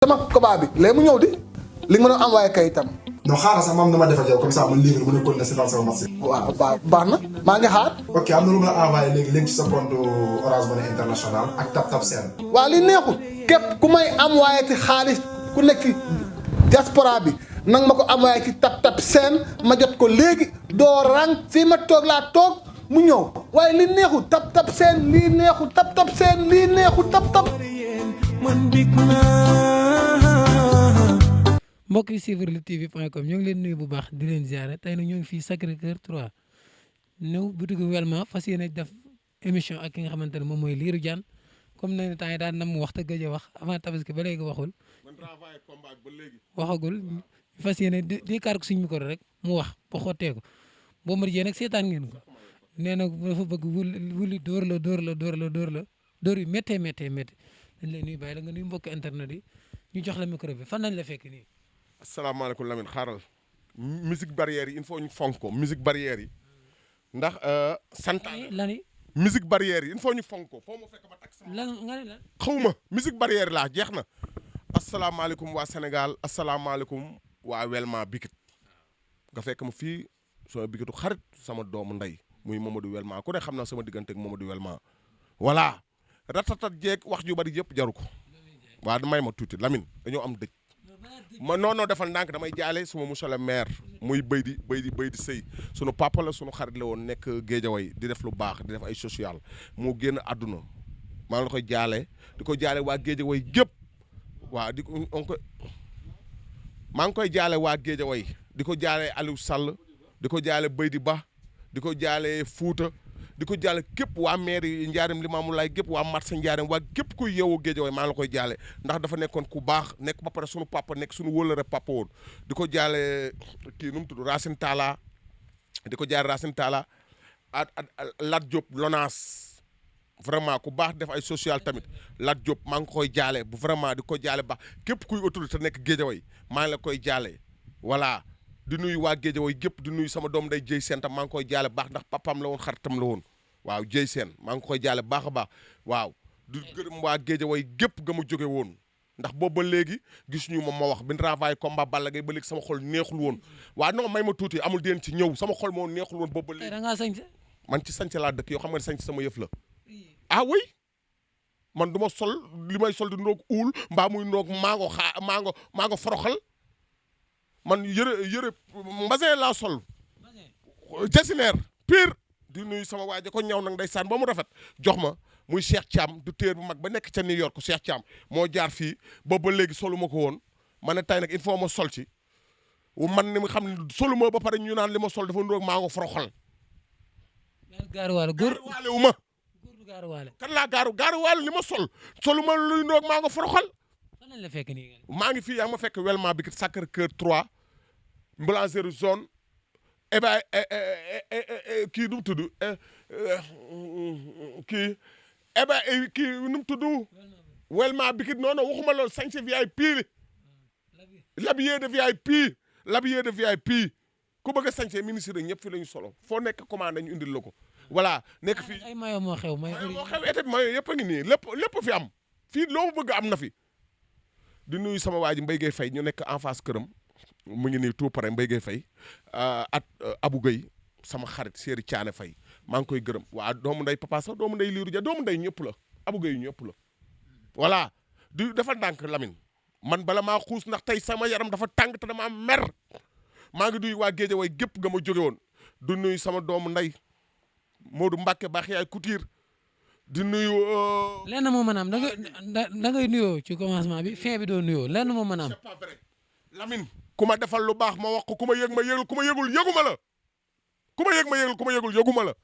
sama combat bi léegi mu ñëw di li nga mën a envoyé kayitam. non xaaral sax maam dama def ak yow comme ça man léegi mën a continuer seetaan sama match. waaw baax na maa ngi xaar. ok am na lu ma la envoyé léegi ci sa compte Orange Money International ak Tap Send. waaw li neexul képp ku may envoyé ci xaalis ku nekk ci diaspora bi nang ma ko envoyé ci Tap Send ma jot ko léegi doo rang fii ma toog laa toog mu ñëw waaye li neexul Tap Send lii neexul Tap Send lii neexul tap. mbokk yi suivre luttetv.com ñoo ngi leen nuyu bu baax di leen ziare tey nag ñoo ngi fii Sacré-Cœur 3 ñëw butigu Welma fas yéene def émission ak ki nga xamante ne moom mooy Lirou Diane comme ne temps yi daan na mu wax te gëj a wax avant tabaski ba léegi waxagul fas yéene di kàr ko suñu micro rek mu wax ba xottee ko Bombardier nag seetaan ngeen ko nee na dafa bëgg wuli dóor yu méttee dañ lay nuyu bàyyi la nga nuyu mbokk internet yi ñu jox la micro bi fan nañ la fekk nii. asalaamaaleykum Lamine xaaral musique barrière yi il faut ñu fonk ko musique barrière yi ndax santaane lani musique barrière yi il faut ñu fonk ko foo ma fekk ba tak sama lan nga ne lan xawma musique barrière laa jeex na asalaamaaleykum waa Sénégal asalaamaaleykum waa Welma Bikit nga fekk ma fii sama bikitu xarit sama doomu ndey muy Mamadou Welma ku ne xam na sama diggante ak Mamadou Welma voilà ratatat jeeg wax ju bari yëpp jaru ko waa may ma tuuti Lamine dañoo am dëj ma non defal ndànk damay jaale suma monsieur le maire muy béy di sëy sunu papa la sunu xarit la woon nekk Géejawaay di def lu baax di def ay social moo génn àdduna maa ngi la koy jaale di ko jaale waa Géejawaay gépp waa maa ngi koy jaale waa Géejawaay di ko jaale Aliou Sall di ko jaale Béy di Ba di ko jaale Fuuta di ko jaale képp waa maire yi Njaareem Limaamulaay gépp waa marché Njaareem waa képp kuy yeewoo Géejawaay maa ngi la koy jaale ndax dafa nekkoon ku baax nekk ba pare sunu papa nekk sunu wóllare papa woon di ko jaale kii nu mu tudd Racine Talla di ko jaale Racine Talla at Lat Diop Lonaas vraiment ku baax def ay social tamit Lat Diop maa ngi koy jaale bu vraiment di ko jaale baax képp kuy autorité nekk Géejawaay maa ngi la koy jaale voilà di nuyu waa Géejawaay gépp di nuyu sama doom day jëy seen tam maa ngi koy jaale baax ndax papaam la woon xaritam la woon waaw jëy seen maa ngi koy jaale baax a baax waaw di gërëm waa Géejawaay gépp ga ma jóge woon ndax boobu ba léegi gis ñu ma wax bi ñu renvoyé combat Balla Gaye ba léegi sama xol neexul woon waaw non may ma tuuti amul deen ci ñëw sama xol moo neexul woon boobu ba léegi. da ngaa sañse man ci sañse laa dëkk yoo xam nga ne sañse sama yëf la ah oui man du ma sol li may sol di noog uul mbaa muy noog maa ngo foroxal man yëre mbasin laa sol jasineer pire di nuyu sama waa ji ko ñaw nag ndeysaan ba mu rafet jox ma muy Cheikh Thiam du téer bu mag ba nekk ca New York Cheikh Thiam moo jaar fii boobu ba léegi solu ma ko woon ma ne tey nag il faut ma sol ci man ni ma xam ne solu ma ba pare ñu naan li ma sol dafa nuroog maa ngo foroxal gaaruwaale wu ma gaaruwaale kan laa gaaruwaale li ma solu ma luy nuroog maa ngo foroxal fan lañ la fekk nii maa ngi fii yaa ma fekk Welma bi Sacré-Cœur 3 boulangerie zone kii nu mu tudd kii nu mu tudd Welma bi non waxuma loolu sañse VIP l'habillé de VIP ku bëgg a sañse ministre ñëpp fi la ñu solo foo nekk commande ñu indil la ko voilà nekk fii ay mayo moo xew été bi mayo yëpp a ngi nii lépp fi am fii loo bëgg am na fi di nuyu sama waa ji Mbaye Gueye Faye ñu nekk en face këram mu ngi nii tout pare Mbaye Gueye Faye at Abou Gueye sama xarit Séeri Thiané Faye maa ngi koy gërëm waa doomu nday papa sax doomu nday Lirou Dia doomu nday ñëpp la Abou Gueye ñëpp la voilà di dafa ndànk Lamine man bala maa xuus ndax tey sama yaram dafa tàng te dama am mer maa ngi duy waa Géejawaay gépp nga ma jóge woon du nuyu sama doomu nday Modou Mbacke baax yaay Couture di nuyu. lenn moo mën a am da ngay nuyoo ci commencement bi fin bi doo nuyoo lenn moo mën a am. c'est pas vrai Lamine. ku ma defal lu baax ma wax ko ku ma yëg ma yëgul ku ma yëgul yëguma la ku ma yëg ma yëgul ku ma yëgul yëguma la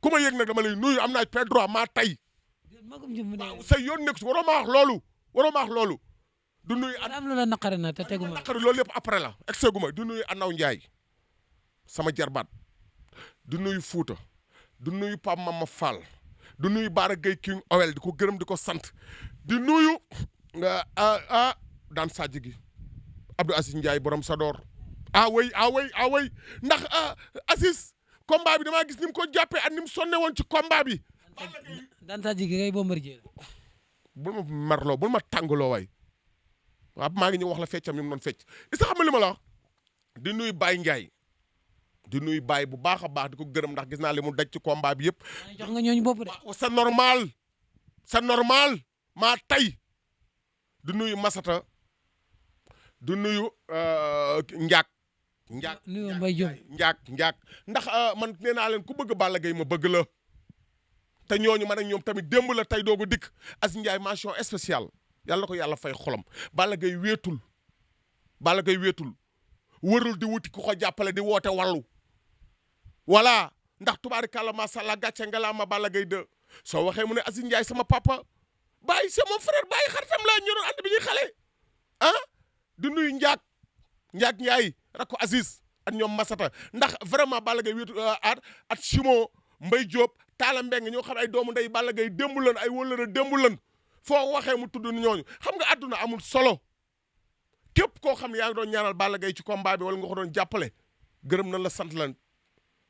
ku ma yëg nag dama lay nuyu am naa pe droit maa tey. waaw sa yoon nekk si waroo ma wax loolu. du nuyu am lu la naqari na te tegu ma naqari loolu yëpp après la excès gu ma du nuyu Anaw Ndiaye sama jarbaat du nuyu Fuuta du nuyu Pape Mama Fall. du nuyu Baara Gueye King Owel di ko gërëm di ko sant di nuyu daan Sadji gi Abdou Aziz Ndiaye borom Sador way ndax Aziz combat bi damaa gis ni mu ko jàppee ak ni mu sonne woon ci combat bi. daan Sadji gi ngay Bombardier bul ma merloo bul ma tàngaloo waay waaw maa ngi ñëw wax la feccam yi mu doon fecc is xam nga li ma la wax di nuyu Baye Ndiaye di nuyu Baye bu baax a baax di ko gërëm ndax gis naa li mu daj ci combat bi yëpp. jox nga ñooñu bopp de. c'est normal maa tey di nuyu Masata di nuyu Ndiak. nuyu Mbaye Diop Ndiak ndax man nee naa leen ku bëgg Balla Gaye ma bëgg la te ñooñu man ak ñoom tamit démb la tey doogu dikk Aziz Ndiaye mention spéciale yàlla ko yàlla fay xolam Balla Gaye wéetul wërul di wuti ku ko jàppale di woote wàllu voilà ndax tubaarikàlla macha allah gàcce nga laa ma Balla Gaye 2 soo waxee mu ne Aziz Ndiaye sama papa bàyyi c'est mon frère bàyyi xaritam laa ñu doon ànd bi ñuy xale di nuyu Ndiak Ndiaye rak ko Aziz ak ñoom Masata ndax vraiment Balla Gaye wéetu at Chimo Mbaye Diop Talla Mbeng ñoo xam ay doomu ndey Balla Gaye démb lan ay wëllëre démb lan foo waxee mu tudd ñooñu xam nga àdduna amul solo képp koo xam ne yaa ngi doon ñaanal Balla Gaye ci combat bi wala nga ko doon jàppale gërëm na la sant lan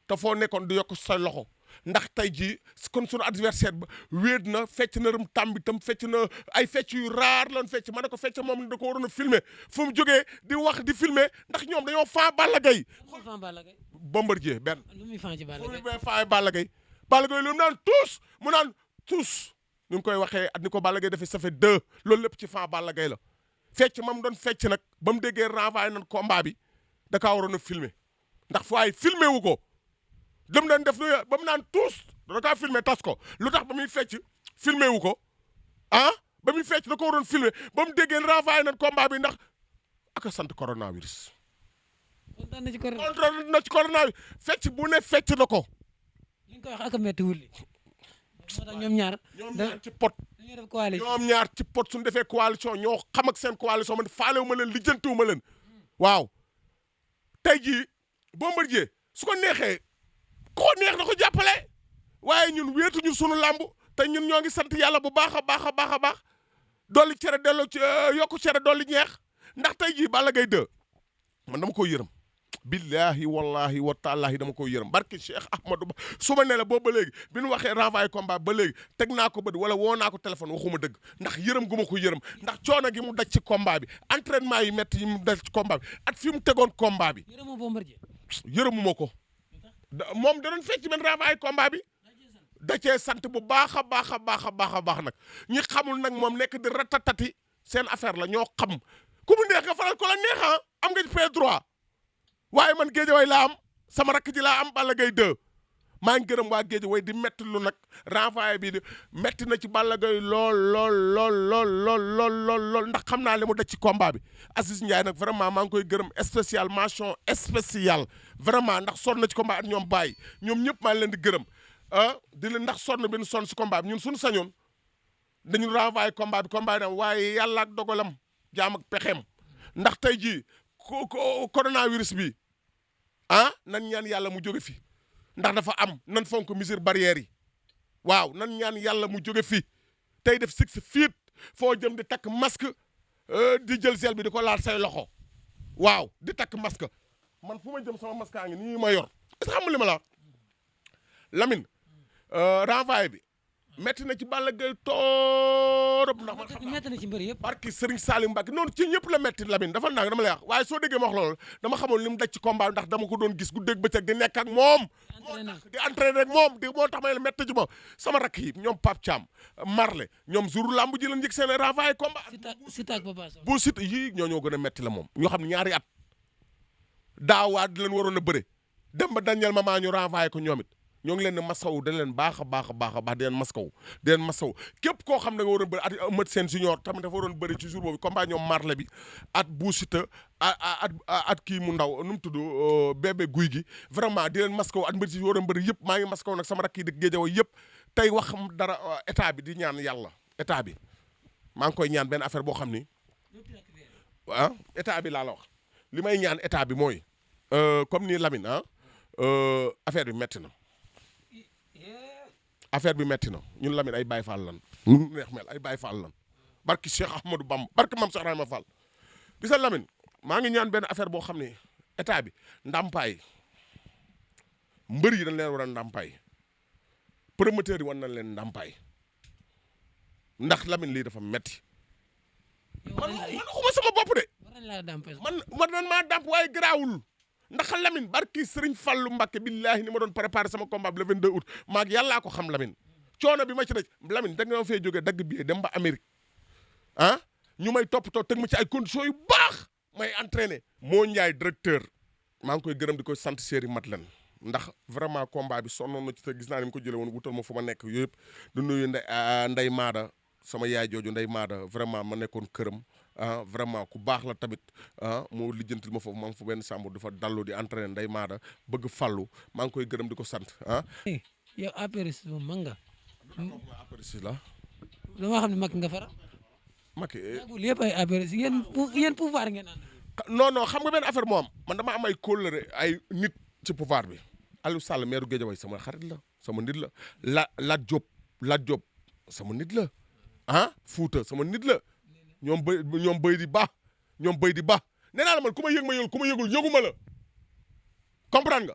te foo nekkoon di yokk sa loxo ndax tey jii kon sunu adversaire ba wéet na fecc na rëm tàmbi tam fecc na ay fecc yu raar lan fecc ma ne ko fecc moom da ko waroon a filmer fu mu jógee di wax di filmer ndax ñoom dañoo faa Balla Gaye Bombardier benn lu muy fan ci Balla Gaye fu muy faa Balla Gaye lu mu naan tous ñu ngi koy waxee at ni ko Balla Gaye dafay ça fait 2 loolu lépp ci fan Balla Gaye la fecc mam doon fecc nag ba mu déggee renvoyé nañ combat bi da kaa waroon a filmer ndax fu ay filmer wu ko dem doon def ba mu naan tous da kaa filmer tas ko lu tax ba muy fecc filmer wu ko ba muy fecc da ko waroon filmer ba mu déggee renvoyé nañ combat bi ndax ak a sant coronavirus. kontaan na ci coronavirus fecc bu ne fecc na ko. li nga koy wax ak a métti wulli moo tax ñoom ñaar ci pot. dañuy def coalition ñoom ñaar ci pot suñu defee coalition ñoo xam ak seen coalition man faalewu ma leen lijjantiwu ma leen waaw tey jii Bombardier su ko neexee ko neex na ko jàppale waaye ñun wéetuñu sunu làmb te ñun ñoo ngi sant yàlla bu baax a baax dolli cere delloo ci yokku cere dolli ñeex ndax tey jii Balla Gaye 2 man dama ko yërëm billahi wallahi wa taalahi dama ko yërëm barke Cheikh Ahmadou Ba su ma ne la boobu ba léegi bi ñu waxee renvoyé combat ba léegi teg naa ko bët wala woo naa ko téléphone waxuma dëgg ndax yërëm gu ma ko yërëm ndax coono gi mu daj ci combat bi entraînement yi métti yi mu daj ci combat bi at fi mu tegoon combat bi yërëmoo Bombardier yërëmuma ko moom da doon fecc benn renvoyé combat bi da cee sant bu baax a baax nag ñi xamul nag moom nekk di ratatati seen affaire la ñoo xam ku mu neex nga faral ko la neex am nga ci pied droit waaye man Guédiawaye laa am sama rakk ji laa am Balla Gaye 2 maa ngi gërëm waa Guédiawaye di metti lu nag renvoyé bi di metti na ci Balla Gaye lool ndax xam naa li mu daj ci combat bi Aziz Ndiaye nag vraiment maa ngi koy gërëm spécial mention spéciale vraiment ndax sonn na ci combat ak ñoom Baye ñoom ñëpp maa ngi leen di gërëm di leen ndax sonn bi ñu sonn si combat bi ñun suñu sañoon dañu renvoyé combat bi waaye yàlla ak dogalam jaam ak pexeem ndax tey jii coronavirus bi nan ñaan yàlla mu jóge fi ndax dafa am nan fonk mesure barrière yi waaw nan ñaan yàlla mu jóge fi tey def 6 feet foo jëm di takk masque di jël gel bi di ko laal say loxo waaw di takk masque man fu ma jëm sama masque a ngi nii ma yor est-ce que xam nga li ma la Lamine renvoyé bi metti na ci Balla Gaye torop ndax man xam metti na ci mbër yëpp barki Serigne Salim Mbacke noonu ci ñëpp la metti Lamine dafa nang dama lay wax waaye soo déggee ma wax loolu dama xamoon li mu daj ci combat ndax dama ko doon gis guddeeg bëccëg di nekk ak moom di entraîné rek moom di moo tax may la metti ci moom sama rakk yi ñoom Pape Thiam Marley ñoom jour lamb ji lañ njëkk seen renvoyé combat Siteu ak Papa Sow bu Siteu yii ñoo gën a metti la moom ñoo xam ne ñaari at daawaat di leen waroon a bëre dem ba Daniel Mama ñu renvoyé ko ñoom it ñoo ngi leen di masaw dañ leen baax a di leen masaw képp koo xam ne nga waroon bëri at Eumeu Sène junior tamit dafa waroon bëri ci jour boobu combat ñoom Marley bi at Bou Siteu at kii mu ndaw nu mu tudd bébé guy gi vraiment di leen maskaw at mbëri ci waroon bëri yëpp maa ngi maskaw nag sama rakk yi di Guédiawaye yëpp tey wax dara état bi di ñaan yàlla état bi maa ngi koy ñaan benn affaire boo xam ni état bi laa la wax li may ñaan état bi mooy comme ni Lamine affaire bi metti na affaire bi metti na ñun Lamine ay Baye Fall lan ñun neex mel ay Baye Fall lan barki Cheikh Ahmadou Bamba barki Mame Cheikh Rahma Fall gis nga Lamine maa ngi ñaan benn affaire boo xam ne état bi ndàmpaay mbër yi dañ leen war a ndàmpaay promoteur yi war nañ leen ndàmpaay ndax Lamine lii dafa metti man waxuma sama bopp de. war nañ laa dàmp. man man maa dàmp waaye garaawul ndax Lamine barki Serigne Fallou Mbacké billahi ni ma doon préparé sama combat bi le 22 août maag yàllaa ko xam Lamine coono bi ma ci daj Lamine da nga ma fee jógee dagg billet dem ba Amérique ah ñu may toppatoo teg ma ci ay conditions yu baax may entraîné. moo Ndiaye directeur maa ngi koy gërëm di koy sant série Madeleine ndax vraiment combat bi sonnoon na ci te gis naa ni mu ko jëlee woon wutal ma fu ma nekk yooyu yëpp du nuyu Ndey Maada sama yaay jooju Ndey Maada vraiment ma nekkoon këram ah vraiment ku baax la tamit ah moo lijjantil ma foofu maa ngi fa benn sàmm dafa dallu di entraîné Ndey Maada bëgg fallu maa ngi koy gërëm di ko sant ah. yow apéris moom mag nga. apéris la. dama xam ne mag nga fara. Macky. magul yëpp ay apéris yéen pouvoir ngeen ànd. non xam nga benn affaire moo am man dama am ay kóllëre ay nit ci pouvoir bi Aliou Sall maire Guédiawaye sama xarit la sama nit la Lat Diop sama nit la ah Fouta sama nit la ñoom bëy di baax nee naa la man ku ma yëg ma yëgul ku ma yëgul yëguma la comprendre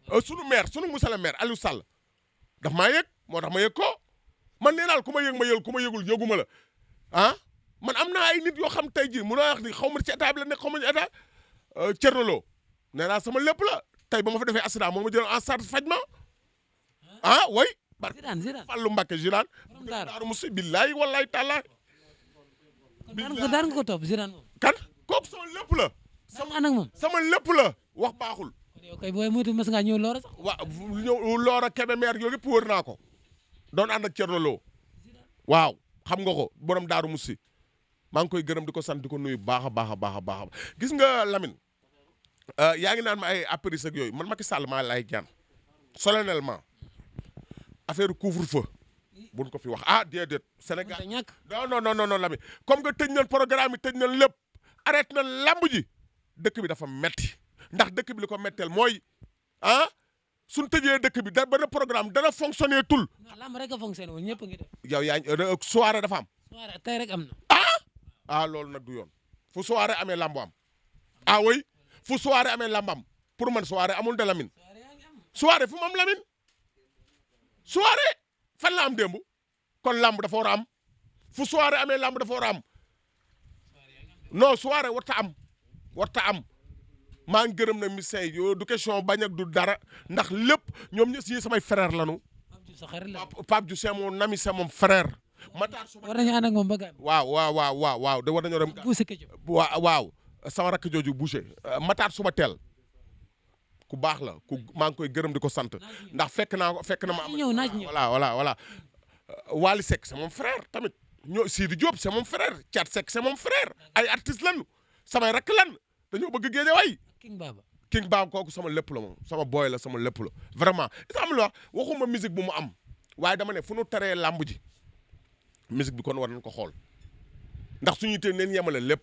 nga sunu maire sunu monsieur le maire Aliou Sall daf maa yëg moo tax ma yëg ko man nee naa la ku ma yëg ma yëgul ku ma yëgul yëguma la ah man am naa ay nit yoo xam tey jii mun naa wax ni xaw ma ci état bi la nekk xaw ma ci état Thierno Lo nee naa sama lépp la tey ba ma fa defee accident moo ma jël en charge faj ma ah way Zidane Fallou Mbacké Zidane daaru musi billahi wallahi taala daan nga ko topp Zidane moom kan kooku sama lépp la ànd ak moom sama lépp la wax baaxul yow kay booy moytu mas ngaa ñëw Loora sax ñëw Loora Kébémer yooyu yëpp wër naa ko doon ànd ak Thierno Lo waaw xam nga ko borom daaru musi maa ngi koy gërëm di ko sant di ko nuyu baax a gis nga Lamine yaa ngi naan ma ay apéris ak yooyu man Macky Sall maa lay ñaan solennellement affaire couvre-feu buñ ko fi wax déedéet Sénégal non Lamine comme que tëj nañ programme yi tëj nañ lépp arrêté nañ lamb ji dëkk bi dafa metti ndax dëkk bi li ko metteel mooy suñ tëjee dëkk bi da benn programme dana fonctionner tul lamb rek a fonctionné wul ñëpp ngi def yow soirée dafa am soirée tey rek am na loolu nag du yoon fu soirée amee lamb am oui fu soirée amee lamb am pour man soirée amul de Lamine soirée fu mu am Lamine soirée fan la am démb kon lamb dafa war a am fu soirée amee lamb dafa war a am non soirée warta am maa ngi gërëm na musiciens yi yow du question bañ ak du dara ndax lépp ñoom ñi samay frère lanu Pape Diouf c'est mon ami c'est mon frère Matar Suba war nañu ànd ak moom ba gaan waaw de war nañoo dem waaw sama rakk jooju boucher Matar Suba teel ku baax la maa ngi koy gërëm di ko sant ndax fekk na ma am voilà Wally Seck c'est mon frère tamit Sidi Diop c'est mon frère Thiat Seck c'est mon frère ay artistes lan samay rakk lan dañoo bëgg Guédiawaye King Baba kooku sama lépp la moom sama boy la sama lépp la vraiment am la waxuma musique bu mu am waaye dama ne fu nu teree làmb ji musique bi kon war nañ ko xool ndax suñu tee neen yemale lépp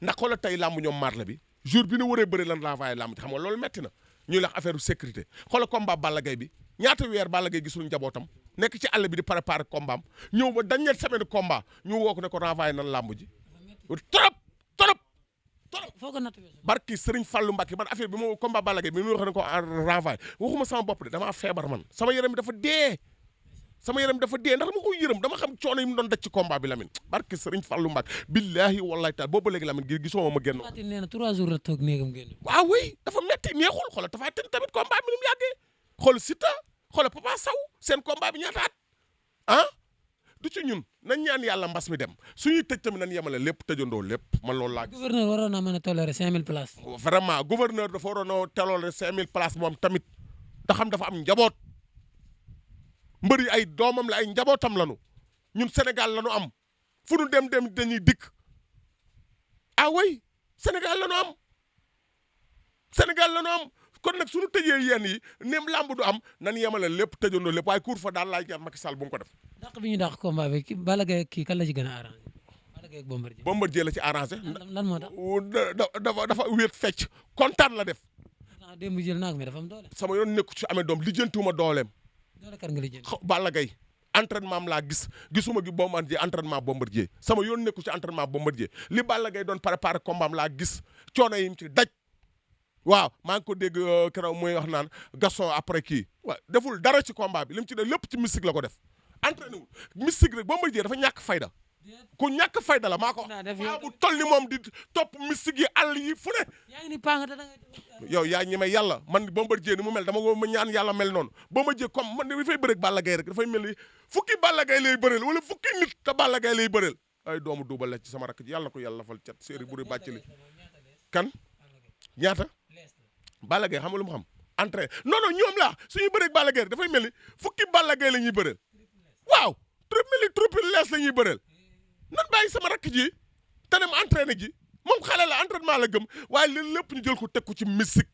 ndax xoolal tey làmb ñoom marle bi jour bi nu waree bëri lan renvoyé làmb ji xam nga loolu metti na ñuy lax affaire sécurité xoolal combat Balla Gaye bi ñaata weer Balla Gaye gisul njabootam nekk ci àll bi di préparer combat am ñëw ba dernière semaine combat ñu woo ko ne ko renvoyé nan làmb ji trop foo ko natt barki Serigne Fallou Mbacké man affaire bi mo combat Balla Gaye bi mu wax ne ko renvoyé waxuma sama bopp de damaa feebar man sama yaram bi dafa dee ndax dama ko yërëm dama xam coono yi mu doon daj ci combat bi Lamine barki Serigne Fallou Mbacké billahi wallahi taala boobu ba léegi Lamine gi gisoo ma génn Fatou nee na 3 jours la toog néegam génn waaw oui dafa metti neexul xoolal Tapha Tine tamit combat bi ni mu yàggee xool Siteu xoolal Papa Sow seen combat bi ñaata at du ci ñun nañ ñaan yàlla mbas mi dem suñuy tëj tamit nañ yemale lépp tëjandoo lépp man loolu laa gis. gouverneur waroon na mën a tolérer 5000 places. vraiment gouverneur dafa waroon a tolérer 5000 places moom tamit te xam dafa am njaboot mbër yi ay doomam la ay njabootam lanu ñun Sénégal lanu am fu nu dem dañuy dikk oui Sénégal lanu am kon nag suñu tëjee yéen yi nem lamb du am nan yemale lépp tëjandoo lépp waaye couvre-feu daal laay ñaan Macky Sall bu mu ko def. dàq bi ñu dàq combat bi kii Balla Gaye kii kan la ci gën a arrangé Balla Gaye ak Bombardier. Bombardier la ci arrangé. lan moo tax dafa wéet fecc kontaan la def. démb jël naa ko mais dafa am doole. sama yoon nekku ci amee doom lijjantiwuma dooleem. doole kan nga lijjanti. Balla Gaye entraînement am laa gisuma gi Bombardier entraînement Bombardier sama yoon nekku ci entraînement Bombardier li Balla Gaye doon préparé combat am laa gis coono yi mu ci daj. waaw maa ngi ko dégg keroog muy wax naan Gaston après kii waaw deful dara ci combat bi li mu ci def lépp ci mystique la ko def entraîné wul mystique rek Bombardier dafa ñàkk fayda ku ñàkk fayda la maa ko wax bu toll ni moom di topp mystique yi àll yi fu ne. yaa ngi ni paa nga yow yaa ñeme yàlla man Bombardier ni mu mel dama ko ma ñaan yàlla mel noonu Bombardier comme man dafay bëreeg Balla Gaye rek dafay mel ni fukki Balla Gaye lay bëreel wala fukki nit te Balla Gaye lay bëreel ay doomu duubal la ci sama rakk ji yàlla na ko yàlla fal cat séeri buri bàcc li kan ñaata Balla Gaye xam nga lu mu xam entrain non ñoom laa suñuy bëreeg Balla Gaye dafay mel ni fukki Balla Gaye la ñuy bëreel waaw triple lees la ñuy bëreel nan bàyyi sama rakk ji te dem entraîné ji moom xale la entraînement la gëm waaye lépp ñu jël ko teg ko ci mystique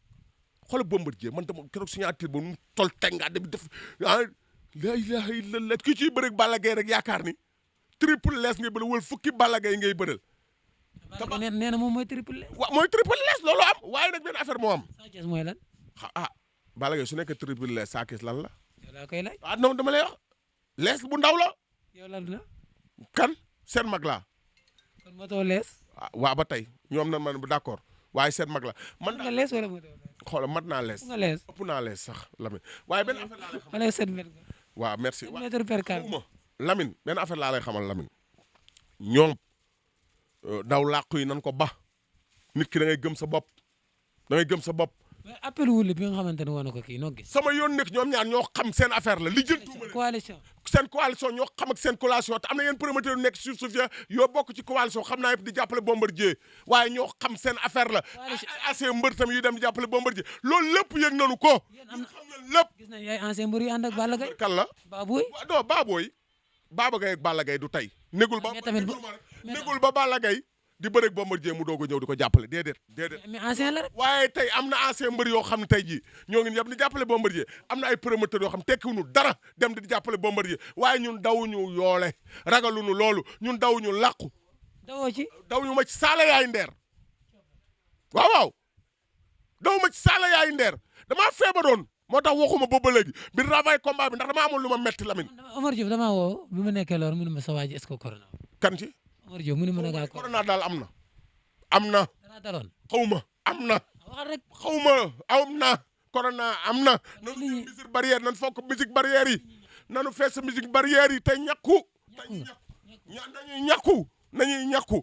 xoolal Bombardier man dama keroog signature ba mu tol tenga dem def la ilaha illallah kii ciy bëreeg Balla Gaye rek yaakaar ni triple lees ngay bëreel wala fukki Balla Gaye ngay bëreel. nee na moom mooy triple lees. waaw mooy triple lees loolu am waaye nag benn affaire moo am. Sa Thiès mooy lan. Balla Gaye su nekkee triple lees Sa Thiès lan la. yow laa koy laaj. non dama lay wax lees bu ndaw la. yow lan la. kan seen mag laa. kon moto lees. waaw ba tey ñoom na man d'accord waaye seen mag la man. nga lees wala moto lees. xoolal mat naa lees. nga lees ëpp naa lees sax Lamine waaye benn affaire laa lay xamal. wala 7 mètres. waaw merci. 7 mètres per carte. Lamine benn affaire laa lay xamal Lamine ñoom daw làqu yi nan ko ba nit ki da ngay gëm sa bopp da ngay gëm sa bopp. mais appel wuli bi nga xamante ne woon na ko kii noo gis. sama yoon nekk ñoom ñaar ñoo xam seen affaire la li jëntuuma coalition. seen coalition ñoo xam ak seen coalition te am na yenn promoteur yu nekk suuf yoo bokk ci coalition xam naa yëpp di jàppale Bombardier waaye ñoo xam seen affaire la. ancien mbër tam yu dem di jàppale Bombardier loolu lépp yëg nañu ko. am xam na lépp. gis nañ ay ancien mbër yu ànd ak Balla Gaye. kan la. Baboy. non Baboy. Baba Gaye ak Balla Gaye du tey. négul ba mais tamit négul ba Balla Gaye di bëreeg Bombardier mu doog a ñëw di ko jàppale déedéet. mais ancien la rek. waaye tey am na ancien mbër yoo xam ne tey jii ñoo ngi ñëpp di jàppale Bombardier am na ay promoteurs yoo xam tekkiwuñu dara dem di jàppale Bombardier waaye ñun dawuñu yoole ragaluñu loolu ñun dawuñu làqu. dawuñu ma ci saala yaay ndeer waaw dawuma ci saala yaay ndeer damaa feebaroon moo tax waxuma boobu ba léegi bi travail combat bi ndax damaa amoon lu ma metti Lamine. Omar Diouf damaa woo bi ma nekkee loolu mu ne ma sa waa ji est-ce que corona. kan ci. Omar Diouf mu ne ma ne corona daal am na. danaa daloon. xawma am na. wax rek. xawma am na. corona am na. nanu musique barrière nan fokk musique barrière yi. nanu fees musique barrière yi te ñàkku. nañuy ñàkku.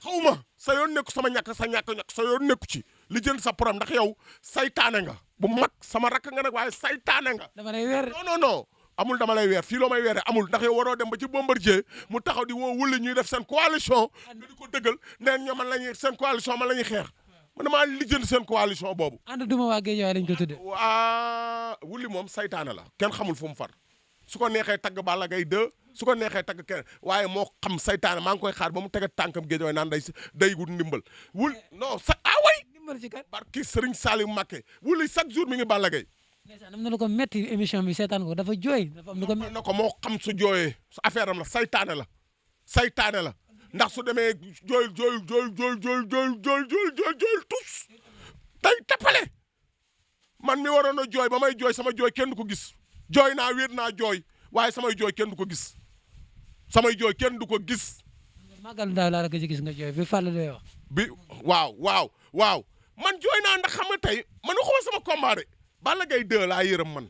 xawma sa yoon nekku sama ñàkk sa ñàkk sa yoon nekku ci. li jënd sa problème ndax yow saytaane nga. bu mag sama rakk nga nag waaye saytaane nga. dama lay weer. non. amul dama lay weer fii loo may weere amul ndax yow waroo dem ba ci Bombardier mu taxaw di woo wulli ñuy def seen coalition nga di ko dëggal neen ñoo man la ñuy seen coalition man la ñuy xeex man damaa lijjanti seen coalition boobu. ànd duma waa Guédiawaye lañ ko tuddee. waa wulli moom saytaane la kenn xamul fu mu far su ko neexee tagg Balla Gaye 2 su ko neexee tagg kenn waaye moo xam saytaane maa ngi koy xaar ba mu tege tànkam Guédiawaye naan day wut ndimbal wul non way ndimbal ci kat. barki Serigne Saliou Mbacké wulli chaque jour mi ngi Balla Gaye. ndeysaan am na lu ko metti émission bi seetaan ko dafa jooy dafa am lu ko metti na ko moo xam su jooyee su affaire am la saytaane la ndax su demee jooy tus day tappale man mi waroon a jooy ba may jooy sama jooy kenn du ko gis jooy naa wéet naa jooy waaye samay jooy kenn du ko gis màggal daaw laa la ko ci gis nga jooy bi Fallou lay wax bi waaw man jooy naa ndax xam nga tey man waxuma sama combat de Balla Gaye 2 laa yërëm man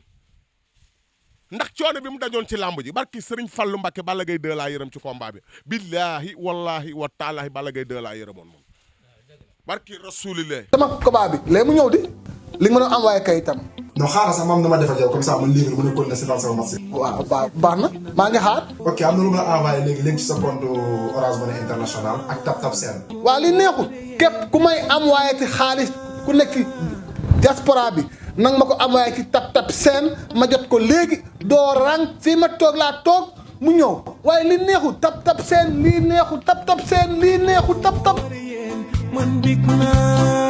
ndax coono bi mu dajoon ci làmb ji barki Serigne Fallou Mbacké Balla Gaye 2 laa yërëm ci combat bi billahi wallahi wa taalahi Balla Gaye 2 laa yërëmoon moom barki rasulillah sama combat bi léegi mu ñëw di li nga mën a envoyé kayitam. non xaaral sax maam dama def ak yow comme ça man léegi mën a continuer si dans sama match. waaw baax na maa ngi xaar. ok am na lu ma la envoyé léegi ci sa compte Orange Money International ak Tap Send. waaw li neexul képp ku may envoyé ci xaalis ku nekk ci diaspora bi. nang ma ko envoyé ci Tap Send ma jot ko léegi doo rang fii ma toog laa toog mu ñëw waaye li neexul Tap Send lii neexul Tap Send lii neexul tap. man big naa